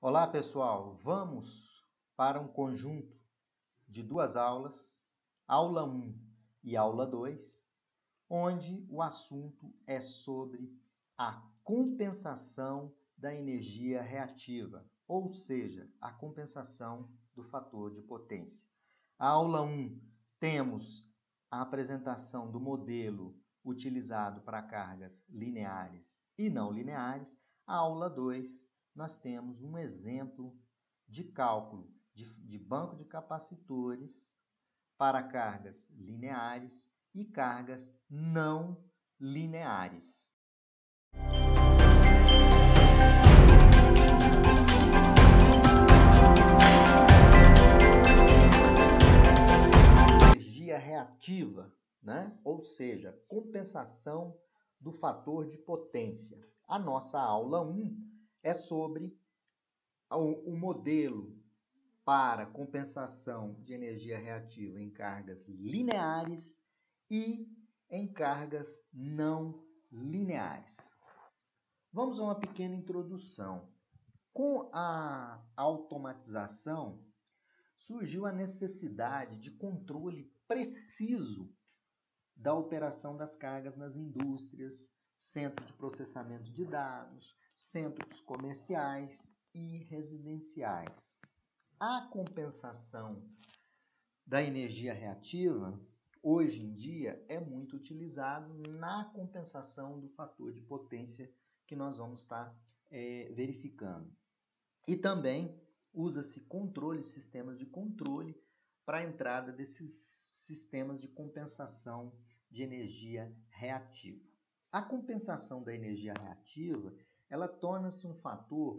Olá, pessoal! Vamos para um conjunto de duas aulas, aula 1 e aula 2, onde o assunto é sobre a compensação da energia reativa, ou seja, a compensação do fator de potência. A aula 1 temos a apresentação do modelo utilizado para cargas lineares e não lineares. A aula 2 nós temos um exemplo de cálculo de banco de capacitores para cargas lineares e cargas não lineares. Energia reativa, né? Ou seja, compensação do fator de potência. A nossa aula 1 é sobre o modelo para compensação de energia reativa em cargas lineares e em cargas não lineares. Vamos a uma pequena introdução. Com a automatização, surgiu a necessidade de controle preciso da operação das cargas nas indústrias, centro de processamento de dados, centros comerciais e residenciais. A compensação da energia reativa, hoje em dia, é muito utilizado na compensação do fator de potência que nós vamos estar verificando. E também usa-se sistemas de controle para a entrada desses sistemas de compensação de energia reativa. A compensação da energia reativa, ela torna-se um fator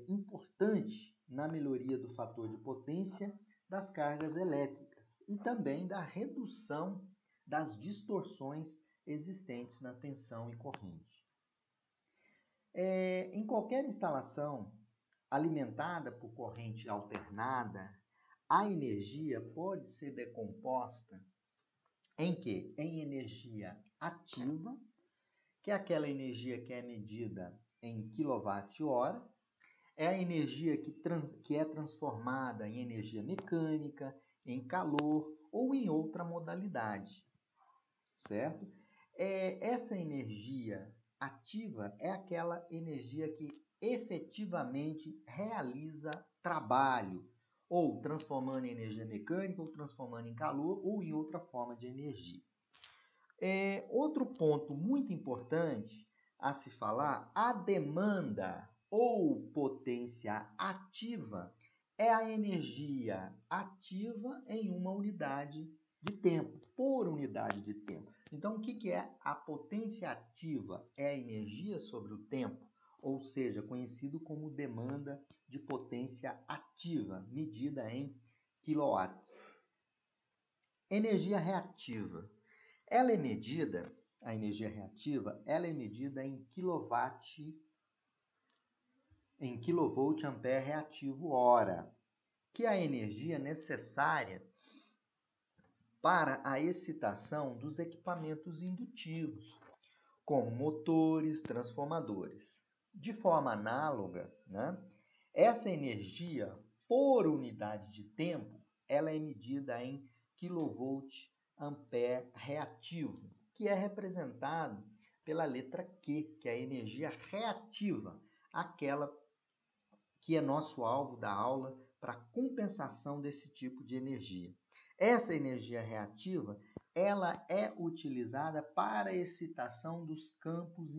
importante na melhoria do fator de potência das cargas elétricas e também da redução das distorções existentes na tensão e corrente. Em qualquer instalação alimentada por corrente alternada, a energia pode ser decomposta em quê? Em energia ativa, que é aquela energia que é medida em kWh, é a energia que é transformada em energia mecânica, em calor ou em outra modalidade, certo? Essa energia ativa é aquela energia que efetivamente realiza trabalho, ou transformando em energia mecânica, ou transformando em calor, ou em outra forma de energia. Outro ponto muito importante a se falar, a demanda ou potência ativa é a energia ativa em uma unidade de tempo, por unidade de tempo. Então, o que é a potência ativa? É a energia sobre o tempo, ou seja, conhecido como demanda de potência ativa, medida em quilowatts. Energia reativa. A energia reativa, ela é medida em kilovolt ampere reativo hora, que é a energia necessária para a excitação dos equipamentos indutivos, como motores, transformadores. De forma análoga, né, essa energia por unidade de tempo, ela é medida em kilovolt ampere reativo, que é representado pela letra Q, que é a energia reativa, aquela que é nosso alvo da aula para compensação desse tipo de energia. Essa energia reativa, ela é utilizada para a excitação dos campos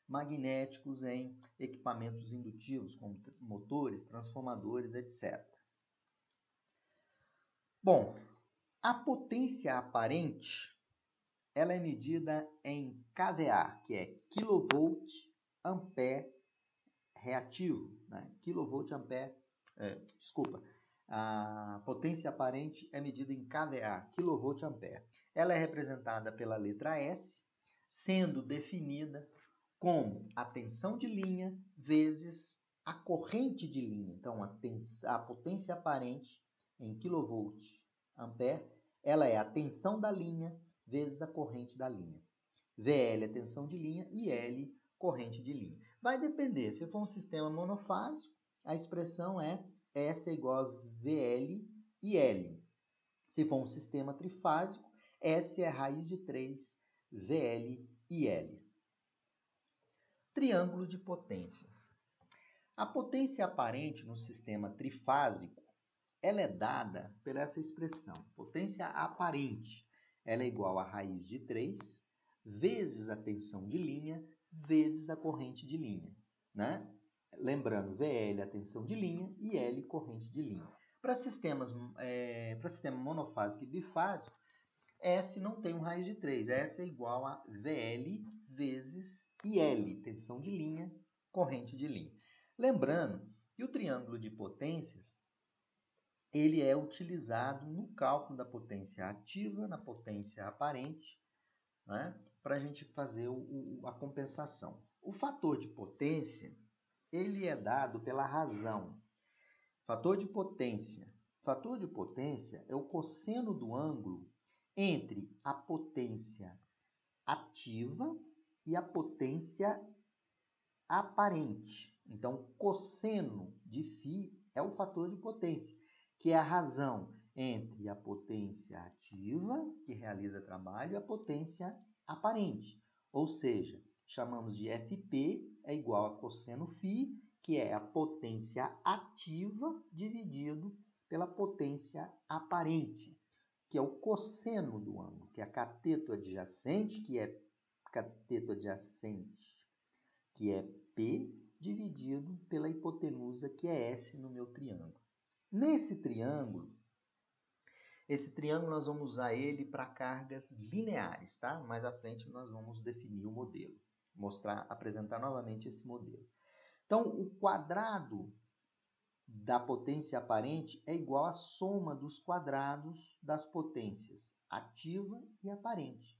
magnéticos em equipamentos indutivos, como motores, transformadores, etc. Bom, a potência aparente, ela é medida em kVA, que é kilovolt ampere reativo, né? A potência aparente é medida em kVA, kilovolt ampere. Ela é representada pela letra S, sendo definida como a tensão de linha vezes a corrente de linha. Então, a potência aparente em kilovolt ampere, ela é a tensão da linha vezes a corrente da linha. VL é a tensão de linha e L corrente de linha. Vai depender, se for um sistema monofásico, a expressão é S é igual a VL e L. Se for um sistema trifásico, S é raiz de 3, VL e L. Triângulo de potências. A potência aparente no sistema trifásico, ela é dada por essa expressão, potência aparente. Ela é igual a raiz de 3 vezes a tensão de linha vezes a corrente de linha, né? Lembrando, VL é a tensão de linha e L corrente de linha. Para sistema monofásico e bifásico, S não tem um raiz de 3. S é igual a VL vezes IL, tensão de linha, corrente de linha. Lembrando que o triângulo de potências, ele é utilizado no cálculo da potência ativa, na potência aparente, né, para a gente fazer a compensação. O fator de potência, ele é dado pela razão. Fator de potência. Fator de potência é o cosseno do ângulo entre a potência ativa e a potência aparente. Então, cosseno de φ é o fator de potência, que é a razão entre a potência ativa, que realiza trabalho, e a potência aparente. Ou seja, chamamos de Fp é igual a cosseno φ, que é a potência ativa dividido pela potência aparente, que é o cosseno do ângulo, que é cateto adjacente, que é P, dividido pela hipotenusa, que é S no meu triângulo. Nesse triângulo, esse triângulo nós vamos usar ele para cargas lineares, tá? Mais à frente nós vamos definir o modelo, apresentar novamente esse modelo. Então, o quadrado da potência aparente é igual à soma dos quadrados das potências ativa e aparente,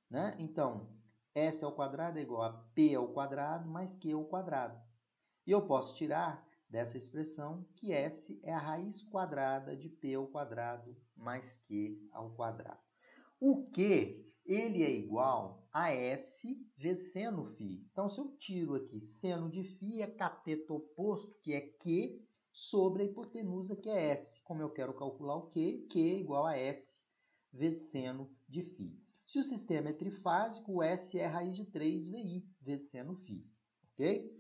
né? Então, S ao quadrado é igual a P ao quadrado mais Q ao quadrado. E eu posso tirar dessa expressão que S é a raiz quadrada de P ao quadrado mais Q ao quadrado. O Q, ele é igual a S vezes seno φ. Então, se eu tiro aqui seno de φ, é cateto oposto, que é Q, sobre a hipotenusa, que é S. Como eu quero calcular o Q, Q é igual a S vezes seno de φ. Se o sistema é trifásico, o S é raiz de 3VI vezes seno φ. Ok?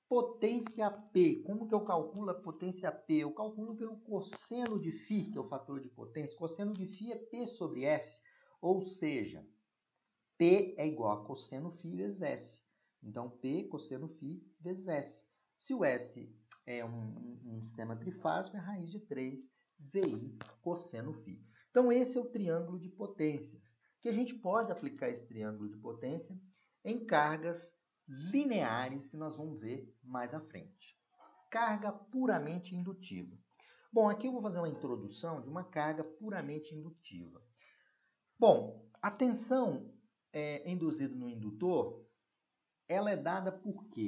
Potência P. Como que eu calculo a potência P? Eu calculo pelo cosseno de φ, que é o fator de potência. Cosseno de φ é P sobre S. Ou seja, P é igual a cosseno φ vezes S. Então, P cosseno φ vezes S. Se o S é um sistema trifásico, é raiz de 3VI cosseno φ. Então, esse é o triângulo de potências, que a gente pode aplicar esse triângulo de potência em cargas lineares, que nós vamos ver mais à frente. Carga puramente indutiva. Bom, aqui eu vou fazer uma introdução de uma carga puramente indutiva. Bom, a tensão induzida no indutor, ela é dada por quê?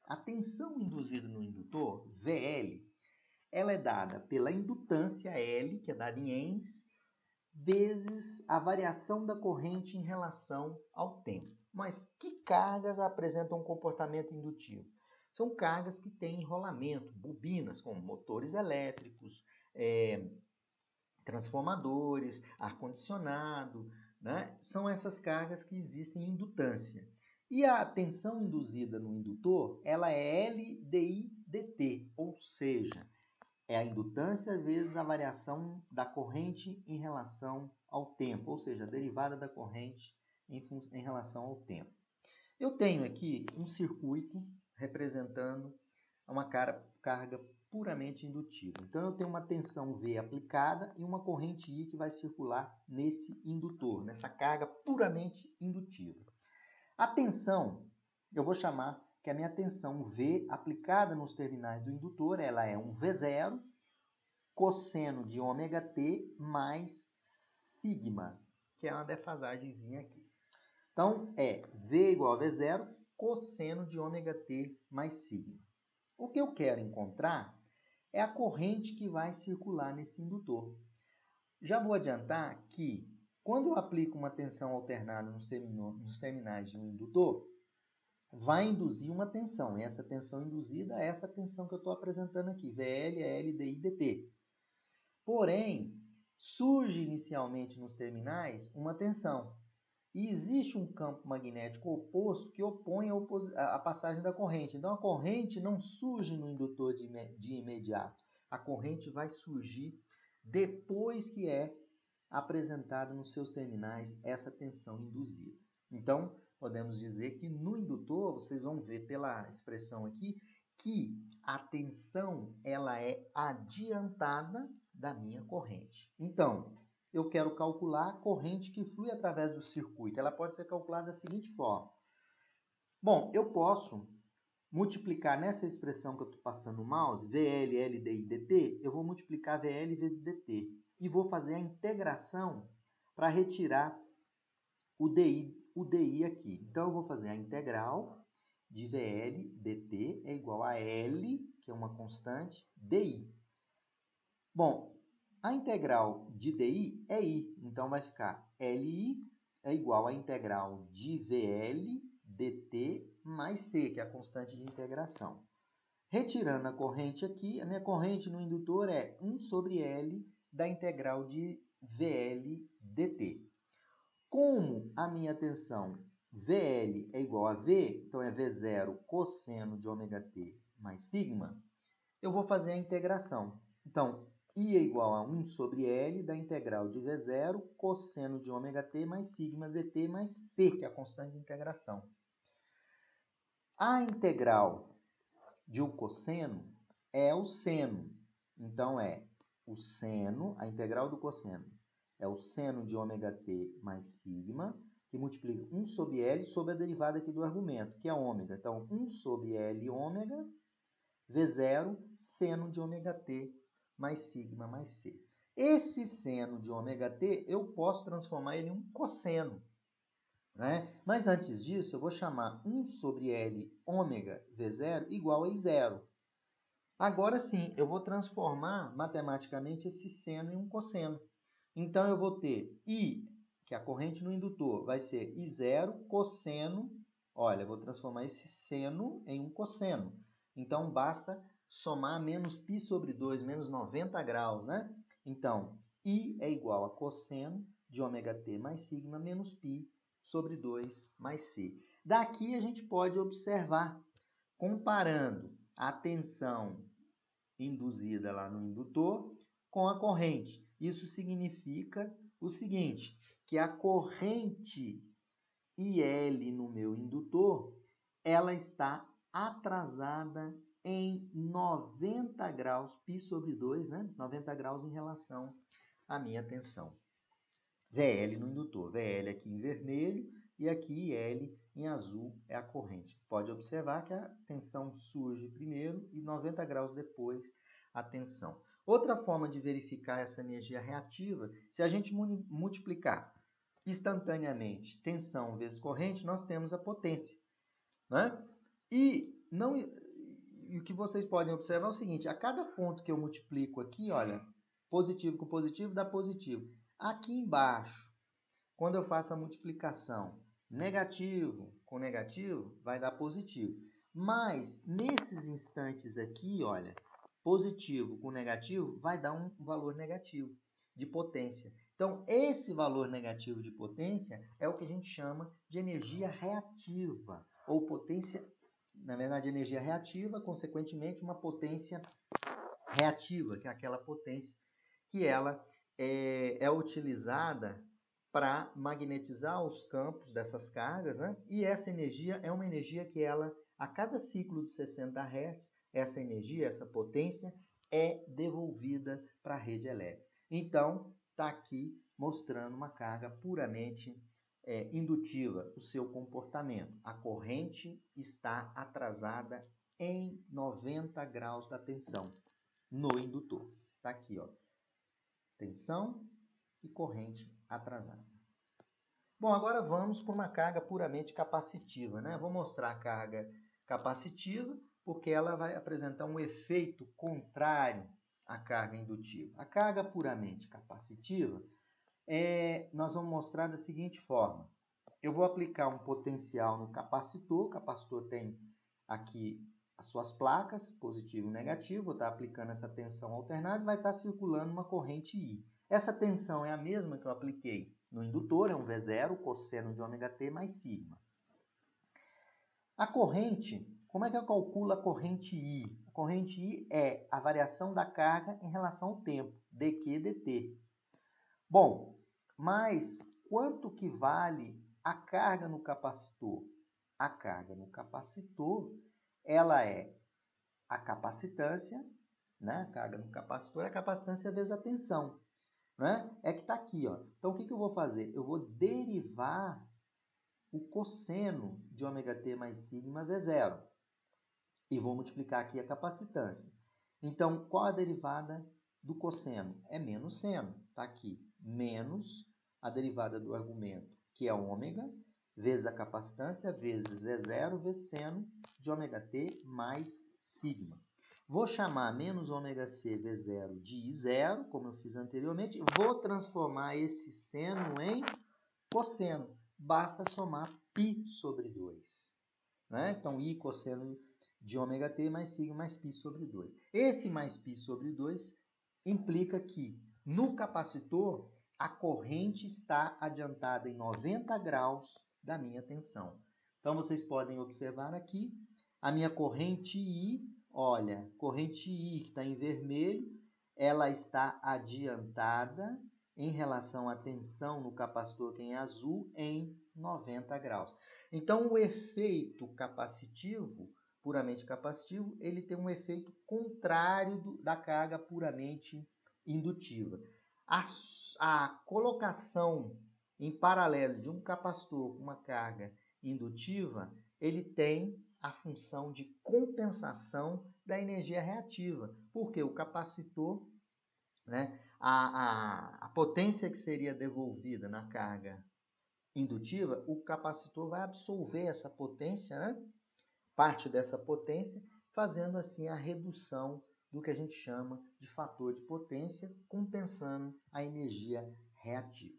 A tensão induzida no indutor, VL, ela é dada pela indutância L, que é dada em Henry, vezes a variação da corrente em relação ao tempo. Mas que cargas apresentam um comportamento indutivo? São cargas que têm enrolamento, bobinas, como motores elétricos, transformadores, ar-condicionado, né? São essas cargas que existem em indutância. E a tensão induzida no indutor, ela é LdI/dt, ou seja, é a indutância vezes a variação da corrente em relação ao tempo, ou seja, a derivada da corrente em relação ao tempo. Eu tenho aqui um circuito representando uma carga puramente indutiva. Então, eu tenho uma tensão V aplicada e uma corrente I que vai circular nesse indutor, nessa carga puramente indutiva. A tensão, eu vou chamar que a minha tensão V aplicada nos terminais do indutor, ela é um V0 cosseno de ômega t mais sigma, que é uma defasagemzinha aqui. Então, é V igual a V0 cosseno de ômega t mais sigma. O que eu quero encontrar é a corrente que vai circular nesse indutor. Já vou adiantar que, quando eu aplico uma tensão alternada nos terminais de um indutor, vai induzir uma tensão. E essa tensão induzida é essa tensão que eu estou apresentando aqui, VL, L, DI, DT. Porém, surge inicialmente nos terminais uma tensão. E existe um campo magnético oposto que opõe a passagem da corrente. Então, a corrente não surge no indutor de imediato. A corrente vai surgir depois que é apresentada nos seus terminais essa tensão induzida. Então, podemos dizer que no indutor, vocês vão ver pela expressão aqui, que a tensão ela é adiantada da minha corrente. Então, eu quero calcular a corrente que flui através do circuito. Ela pode ser calculada da seguinte forma. Bom, eu posso multiplicar nessa expressão que eu estou passando o mouse, VL, LDI, DT, eu vou multiplicar VL vezes DT. E vou fazer a integração para retirar o DI aqui. Então, eu vou fazer a integral de VL dt é igual a L, que é uma constante, DI. Bom, a integral de DI é I, então vai ficar LI é igual à integral de VL dt mais C, que é a constante de integração. Retirando a corrente aqui, a minha corrente no indutor é 1 sobre L da integral de VL dt. Como a minha tensão VL é igual a V, então é V0 cosseno de ômega t mais sigma, eu vou fazer a integração. Então, I é igual a 1 sobre L da integral de V0 cosseno de ômega t mais sigma dt mais C, que é a constante de integração. A integral de um cosseno é o seno. Então, é o seno, a integral do cosseno é o seno de ômega t mais sigma, que multiplica 1 sobre L sobre a derivada aqui do argumento, que é ômega. Então, 1 sobre L ômega, V0, seno de ômega t mais sigma mais C. Esse seno de ômega t, eu posso transformar ele em um cosseno, né? Mas antes disso, eu vou chamar 1 sobre L ômega V0 igual a I0. Agora sim, eu vou transformar matematicamente esse seno em um cosseno. Então, eu vou ter I, que é a corrente no indutor, vai ser I0 cosseno. Olha, eu vou transformar esse seno em um cosseno. Então, basta somar menos π sobre 2, menos 90 graus, né? Então, I é igual a cosseno de ômega t mais sigma menos π sobre 2 mais C. Daqui a gente pode observar, comparando a tensão induzida lá no indutor com a corrente. Isso significa o seguinte, que a corrente IL no meu indutor, ela está atrasada em 90 graus, π sobre 2, né? 90 graus em relação à minha tensão. VL no indutor, VL aqui em vermelho e aqui IL em azul é a corrente. Pode observar que a tensão surge primeiro e 90 graus depois a tensão. Outra forma de verificar essa energia reativa, se a gente multiplicar instantaneamente tensão vezes corrente, nós temos a potência, né? E o que vocês podem observar é o seguinte, a cada ponto que eu multiplico aqui, olha, positivo com positivo dá positivo. Aqui embaixo, quando eu faço a multiplicação negativo com negativo, vai dar positivo. Mas, nesses instantes aqui, olha, positivo com negativo vai dar um valor negativo de potência. Então, esse valor negativo de potência é o que a gente chama de energia reativa, ou potência, na verdade, energia reativa, consequentemente, uma potência reativa, que é aquela potência que ela é utilizada para magnetizar os campos dessas cargas, né? E essa energia é uma energia que ela, a cada ciclo de 60 Hz, essa energia, essa potência, é devolvida para a rede elétrica. Então, está aqui mostrando uma carga puramente indutiva, o seu comportamento. A corrente está atrasada em 90 graus da tensão no indutor. Está aqui, ó, tensão e corrente atrasada. Bom, agora vamos para uma carga puramente capacitiva, né? Vou mostrar a carga capacitiva, porque ela vai apresentar um efeito contrário à carga indutiva. A carga puramente capacitiva, nós vamos mostrar da seguinte forma. eu vou aplicar um potencial no capacitor. O capacitor tem aqui as suas placas, positivo e negativo. Vou estar aplicando essa tensão alternada e vai estar circulando uma corrente I. Essa tensão é a mesma que eu apliquei no indutor, é um V0, cosseno de ômega t mais sigma. A corrente, como é que eu calculo a corrente I? A corrente I é a variação da carga em relação ao tempo, dq dt. Bom, mas quanto que vale a carga no capacitor? A carga no capacitor, ela é a capacitância, né? A carga no capacitor é a capacitância vezes a tensão, né? É que está aqui, ó. Então, o que eu vou fazer? Eu vou derivar o cosseno de ômega t mais sigma V0 e vou multiplicar aqui a capacitância. Então, qual a derivada do cosseno? É menos seno. Está aqui, menos a derivada do argumento, que é ômega, vezes a capacitância, vezes V0, vezes seno de ômega t mais sigma. Vou chamar menos ômega c V0 de I0, como eu fiz anteriormente. Vou transformar esse seno em cosseno. Basta somar π sobre 2. Né? Então, I cosseno de ômega t mais sigma mais π sobre 2. Esse mais π sobre 2 implica que no capacitor a corrente está adiantada em 90 graus da minha tensão. Então, vocês podem observar aqui a minha corrente I. Olha, corrente I que está em vermelho, ela está adiantada em relação à tensão no capacitor, que é em azul, em 90 graus. Então, o efeito capacitivo, puramente capacitivo, ele tem um efeito contrário da carga puramente indutiva. A colocação em paralelo de um capacitor com uma carga indutiva, ele tem a função de compensação da energia reativa, porque o capacitor, né, a potência que seria devolvida na carga indutiva, o capacitor vai absorver essa potência, né, parte dessa potência, fazendo assim a redução do que a gente chama de fator de potência, compensando a energia reativa.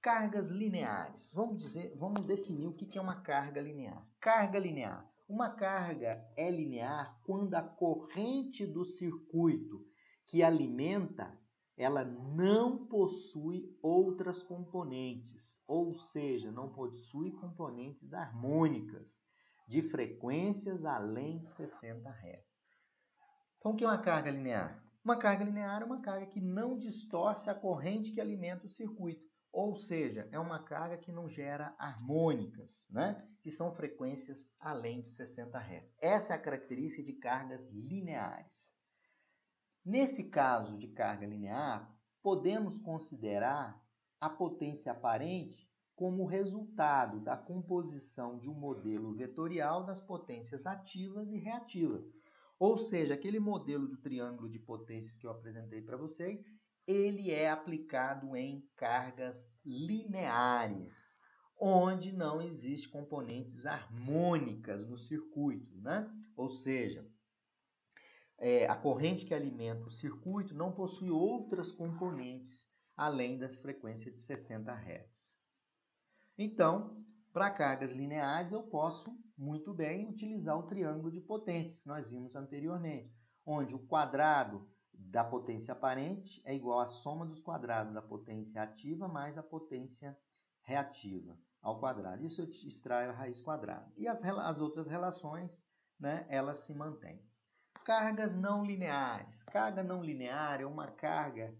Cargas lineares. Vamos definir o que é uma carga linear. Carga linear. Uma carga é linear quando a corrente do circuito que alimenta, ela não possui outras componentes, ou seja, não possui componentes harmônicas de frequências além de 60 Hz. Então, o que é uma carga linear? Uma carga linear é uma carga que não distorce a corrente que alimenta o circuito, ou seja, é uma carga que não gera harmônicas, né? Que são frequências além de 60 Hz. Essa é a característica de cargas lineares. Nesse caso de carga linear, podemos considerar a potência aparente como resultado da composição de um modelo vetorial das potências ativas e reativas. Ou seja, aquele modelo do triângulo de potências que eu apresentei para vocês, ele é aplicado em cargas lineares, onde não existe componentes harmônicas no circuito, né? Ou seja, a corrente que alimenta o circuito não possui outras componentes além das frequências de 60 Hz. Então, para cargas lineares, eu posso muito bem utilizar o triângulo de potências que nós vimos anteriormente, onde o quadrado da potência aparente é igual à soma dos quadrados da potência ativa mais a potência reativa ao quadrado. Isso eu extraio a raiz quadrada. E as outras relações, né, elas se mantêm. Cargas não lineares. Carga não linear é uma carga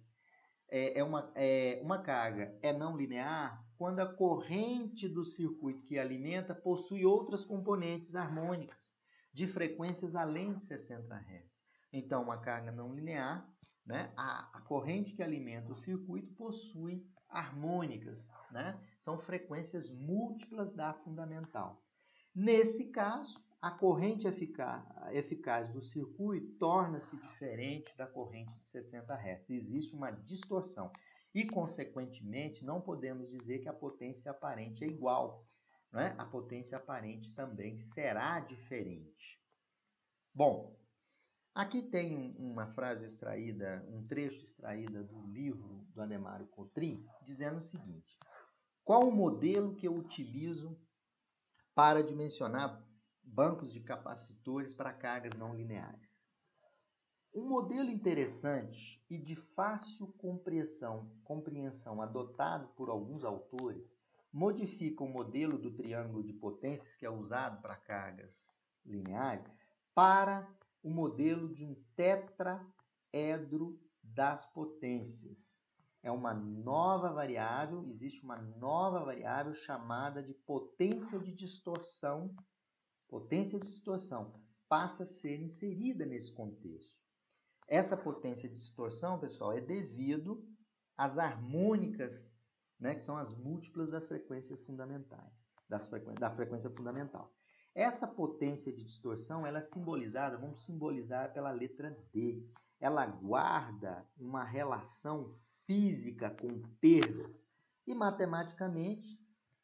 uma carga não linear quando a corrente do circuito que alimenta possui outras componentes harmônicas de frequências além de 60 Hz. Então, uma carga não linear, né, a corrente que alimenta o circuito possui harmônicas, né, são frequências múltiplas da fundamental. Nesse caso, a corrente eficaz do circuito torna-se diferente da corrente de 60 Hz. Existe uma distorção e, consequentemente, não podemos dizer que a potência aparente é igual, né? A potência aparente também será diferente. Bom, aqui tem uma frase extraída, um trecho extraído do livro do Adhemário Cotrim, dizendo o seguinte: Qual o modelo que eu utilizo para dimensionar bancos de capacitores para cargas não lineares? Um modelo interessante e de fácil compreensão adotado por alguns autores modifica o modelo do triângulo de potências que é usado para cargas lineares para o modelo de um tetraedro das potências. É uma nova variável, existe uma nova variável chamada de potência de distorção. Potência de distorção passa a ser inserida nesse contexto. Essa potência de distorção, pessoal, é devido às harmônicas, né, que são as múltiplas das frequências fundamentais, da frequência fundamental. Essa potência de distorção, ela é simbolizada, vamos simbolizar pela letra D. Ela guarda uma relação física com perdas e matematicamente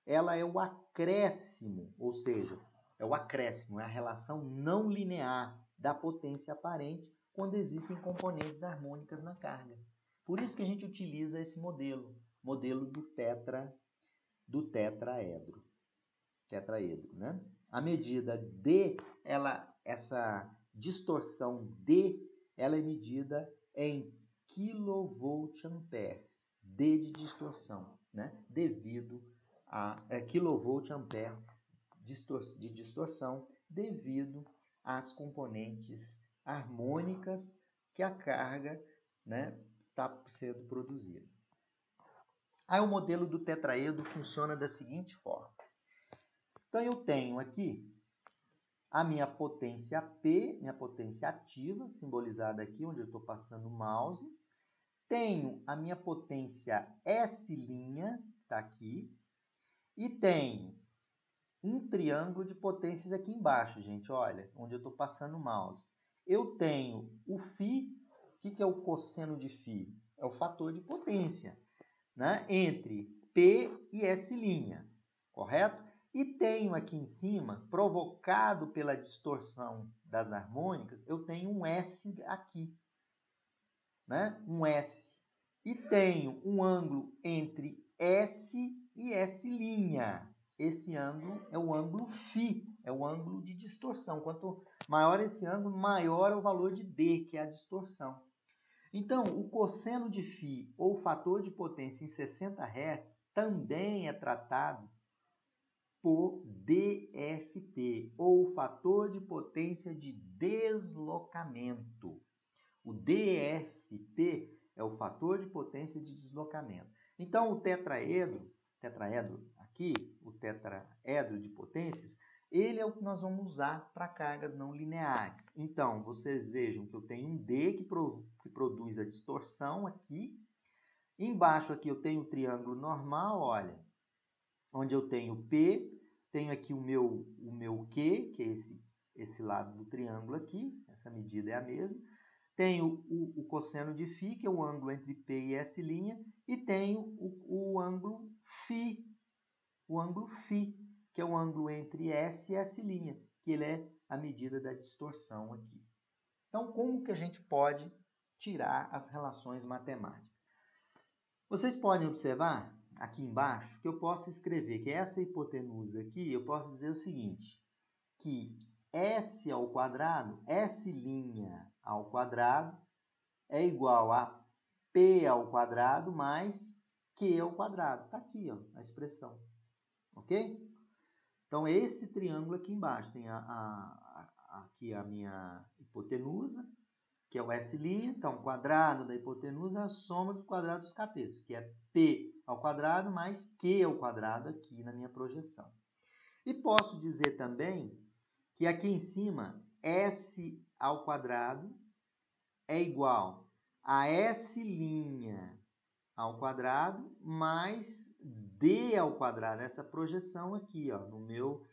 ela é o acréscimo, ou seja, é a relação não linear da potência aparente quando existem componentes harmônicas na carga. Por isso que a gente utiliza esse modelo do tetraedro, né? A medida D, essa distorção D, ela é medida em kVA, D de distorção, né? Devido a kVA de distorção devido às componentes harmônicas que a carga, né, está sendo produzida. Aí o modelo do tetraedro funciona da seguinte forma. Então eu tenho aqui a minha potência P, minha potência ativa, simbolizada aqui onde eu estou passando o mouse. Tenho a minha potência S', está aqui. E tenho um triângulo de potências aqui embaixo, gente, olha, onde eu estou passando o mouse. Eu tenho o φ, o que é o cosseno de φ? É o fator de potência, né? Entre P e S', correto? E tenho aqui em cima, provocado pela distorção das harmônicas, eu tenho um S aqui, né? Um S. E tenho um ângulo entre S e S'. Esse ângulo é o ângulo φ, é o ângulo de distorção. Quanto maior esse ângulo, maior é o valor de D, que é a distorção. Então, o cosseno de φ, ou fator de potência em 60 Hz, também é tratado por DFT, ou fator de potência de deslocamento. O DFT é o fator de potência de deslocamento. Então, o tetraedro aqui, o tetraedro de potências, ele é o que nós vamos usar para cargas não lineares. Então, vocês vejam que eu tenho um D que produz a distorção aqui. Embaixo aqui eu tenho o triângulo normal, olha, onde eu tenho P, tenho aqui o meu Q, que é esse lado do triângulo aqui, essa medida é a mesma. Tenho o cosseno de φ, que é o ângulo entre P e S', e tenho o ângulo φ, que é o ângulo entre S e S', que ele é a medida da distorção aqui. Então, como que a gente pode tirar as relações matemáticas? Vocês podem observar aqui embaixo que eu posso escrever que essa hipotenusa aqui, eu posso dizer o seguinte, que S ao quadrado, S' ao quadrado, é igual a P ao quadrado mais Q ao quadrado. Está aqui, ó, a expressão. Ok? Então, esse triângulo aqui embaixo tem aqui a minha hipotenusa, que é o S'. Então, o quadrado da hipotenusa é a soma do quadrado dos catetos, que é P ao quadrado mais Q ao quadrado aqui na minha projeção. E posso dizer também que aqui em cima, S ao quadrado é igual a S' ao quadrado mais D ao quadrado, essa projeção aqui, ó, no meu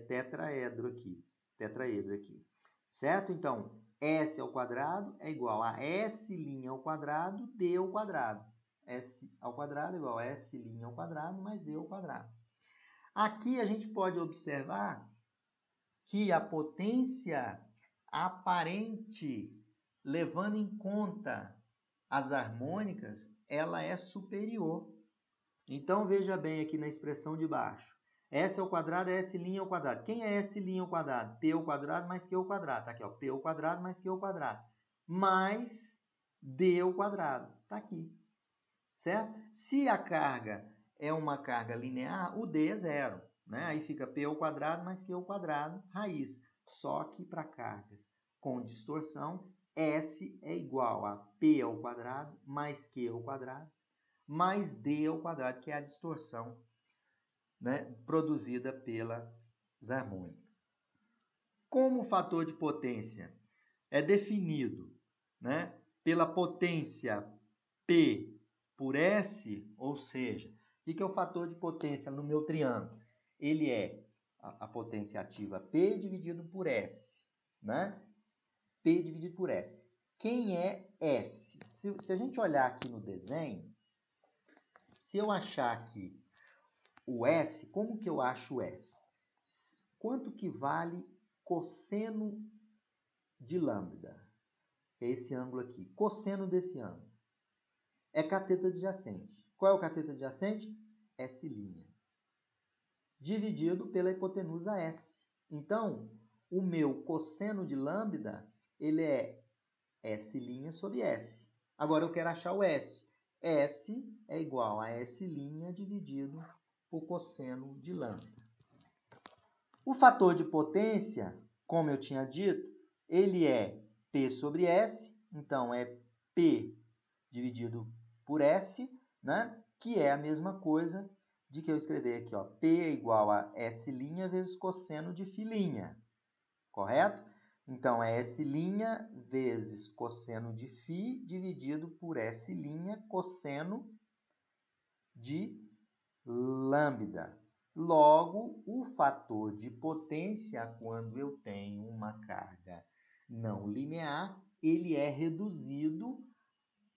tetraedro aqui, certo? Então, S ao quadrado é igual a S' ao quadrado, D ao quadrado. S ao quadrado é igual a S' ao quadrado mais D ao quadrado. Aqui a gente pode observar que a potência aparente, levando em conta as harmônicas, ela é superior. Então, veja bem aqui na expressão de baixo. S ao quadrado é S' ao quadrado. Quem é S' ao quadrado? P ao quadrado mais Q ao quadrado. Tá aqui, ó. P ao quadrado mais Q ao quadrado. Mais D ao quadrado. Tá aqui. Certo? Se a carga é uma carga linear, o D é zero. Né? Aí fica P ao quadrado mais Q ao quadrado, raiz. Só que para cargas com distorção, S é igual a P ao quadrado mais Q ao quadrado mais D ao quadrado, que é a distorção, né, produzida pelas harmônicas. Como o fator de potência é definido, né, pela potência P por S, ou seja, o que é o fator de potência no meu triângulo? Ele é a potência ativa P dividido por S, né? P dividido por S. Quem é S? Se a gente olhar aqui no desenho, se eu achar aqui o S, como que eu acho o S? Quanto que vale cosseno de lambda? Que é esse ângulo aqui. Cosseno desse ângulo é cateto adjacente. Qual é o cateto adjacente? S'. Dividido pela hipotenusa S. Então, o meu cosseno de lambda, ele é S' sobre S. Agora eu quero achar o S. S é igual a S' dividido por cosseno de lambda. O fator de potência, como eu tinha dito, ele é P sobre S, então é P dividido por S, né? Que é a mesma coisa de que eu escrever aqui, ó, P é igual a S' vezes cosseno de φ', correto? Então, é S' vezes cosseno de φ dividido por S' cosseno de lambda. Logo, o fator de potência, quando eu tenho uma carga não linear, ele é reduzido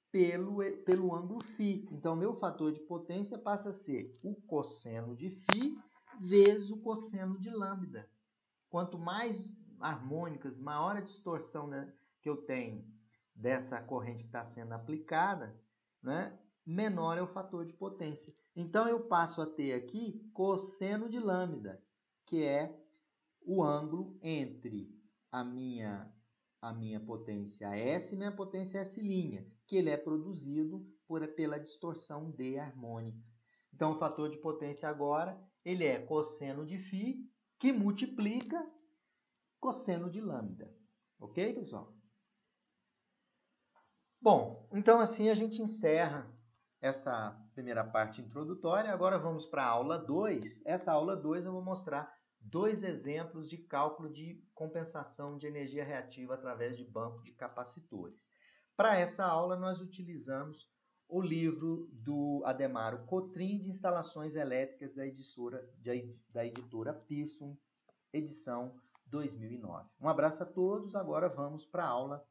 pelo ângulo φ. Então, meu fator de potência passa a ser o cosseno de φ vezes o cosseno de lambda. Quanto mais harmônicas, maior a distorção, né, que eu tenho dessa corrente que está sendo aplicada, né, menor é o fator de potência. Então, eu passo a ter aqui cosseno de lambda, que é o ângulo entre a minha potência S e minha potência S', que ele é produzido pela distorção D harmônica. Então, o fator de potência agora, ele é cosseno de φ, que multiplica cosseno de lambda. Ok, pessoal? Bom, então assim a gente encerra essa primeira parte introdutória. Agora vamos para a aula 2. Essa aula 2 eu vou mostrar 2 exemplos de cálculo de compensação de energia reativa através de banco de capacitores. Para essa aula nós utilizamos o livro do Ademaro Cotrim de instalações elétricas da editora Pearson, edição 2009. Um abraço a todos, agora vamos para a aula